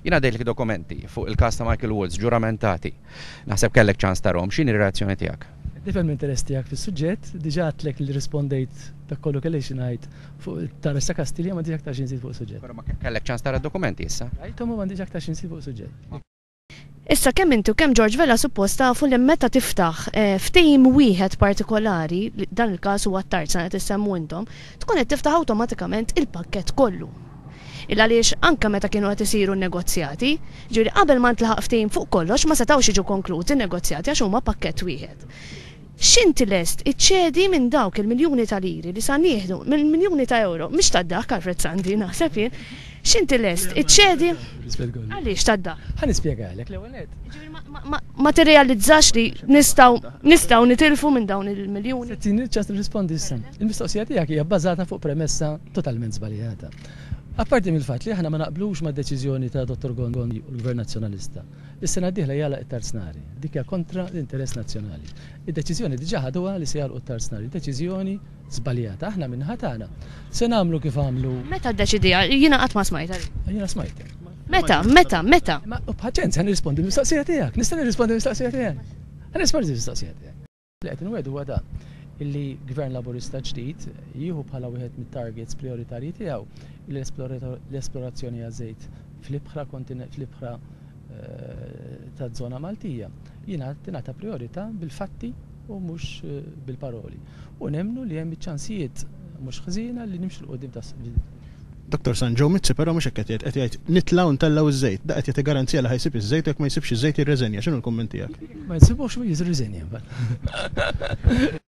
Jiena dejlik dokumenti fuq il-każ ta' Michael Woods ġuramentati. Naħseb kellek ċans tarhom, x'inhi r-reazzjoni tiegħek? Difhem interess tiegħek fis-suġġett, diġà għadlek li rispondejt dak kollu kelli xi ngħid fuq Taressa Kastilja ma diġà aktar xi nżid fuq is-suġġett. Però ma kellek ċans tara d-dokumenti issa. Rajthom u m'għandix aktar xi nżid fuq is-suġġett. Issa kemm intu kemm George Vella suppost tafu li meta tiftaħ ftehim wieħed partikolari, dan il-każ huwa t-tarzan qed issemmu intom, tkun qed tiftaħ awtomatikament il-pakkett kollu. Għaliex anke meta kienu qed isiru n-negozjati, ġieli qabel ma ntlaħaq ftehim fuq kollox ma setgħux jiġu konklużi n-negozjati għax huma pakkett wieħed. X'inti lest iċċedi minn dawk il-miljuni ta' liri li sa nieħdu minn miljuni ta' euro, mhix tad-dak Alfred Sandi naħseb jien, x'inti lest iċċedi għaliex tad-dak? Ħa nispjegalek l-ewwel nett. Ma tirrealizzax li nistgħu nitilfu minn dawn il-miljuni. Settini ċast nirrispondi issa. Il-mistoqsija tiegħek hija bbażata fuq premessa totalment żbaljata. Apparti mill-fatt li aħna ma naqblux mad-deċiżjoni ta' Dr. Gondi u l-Gvern Nazzjonalista. Is-sena d-dieħla jagħlaq it-Tarznari, dik hija kontra l-interess nazzjonali. Id-deċiżjoni diġà ħaduha li se jagħlqu t-Tarznari, deċiżjoni żbaljata. Aħna minnaħa tagħna se nagħmlu kif għamlu. Meta ddeċidija? Jiena qatt ma smajta. Jiena smajta. Meta? Ma bħaċenza nirrispondi mistoqsija tiegħek, nista' nirrispondi mistoqsija tiegħek. Nirrispondi mistoqsija tiegħek. Li qed inwedu huwa dan illi Gvern Laburista ġdid jieħu bħala wieħed mit-targets prioritarji tiegħu l-esplorazzjoni għaż-żejt fl-ibħra taż-żona Maltija. Jiena tingħata priorità bil-fatti u mhux bil-paroli. U nemmnu li hemm iċ-ċansijiet mhux ħżiena li nimxu l-qudiem tas. Dr. Sanġo Mizzi però mhux hekk qed jgħid nitlaw ntellaw iż-żejt, da qed jagħti garanzija li ħajsib iż-żejt jekk ma jsibx iż-żejt jirreżenja. X'inhu l-kumment tiegħek? Ma jsibux jirreżenja mbagħad.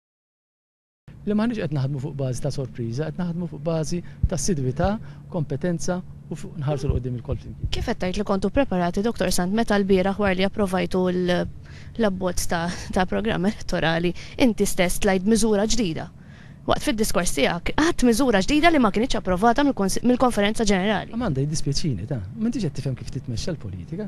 Li maħniġ qed naħdmu fuq bażi ta' sorpriża, qed naħdmu fuq bażi ta' sidwità, kompetenza u nħarsu l-qudiem il-kolb. Kif qed tgħid li kontu preparati, Dr. Sant, meta l-bieraħ wara li approvajtu l-abbozz ta' programm elettorali, inti stess tlajd miżura ġdida. Waqt fid-diskors tiegħek għadt miżura ġdida li ma kienx approvata mill-Konferenza Ġenerali. Amanda jiddispjaċini ta' m'intix qed tifhem kif titmexxa l-politika.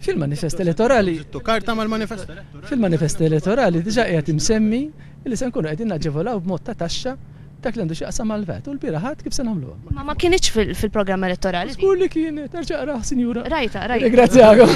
Fil-manifest elettorali. Karta mal-manifest elettorali. Fil-manifest elettorali diġà qiegħed imsemmi li se nkunu qegħdin naġġevolaw b'mod ta' taxxa dak li għandu xi qasam mal-vet u l-bieraħ kif se nagħmluha. Ma kienx fil-programm elettorali. Żgur li kienet, terġa' qra, Sinjura. Rajta. Ringrazzjakom.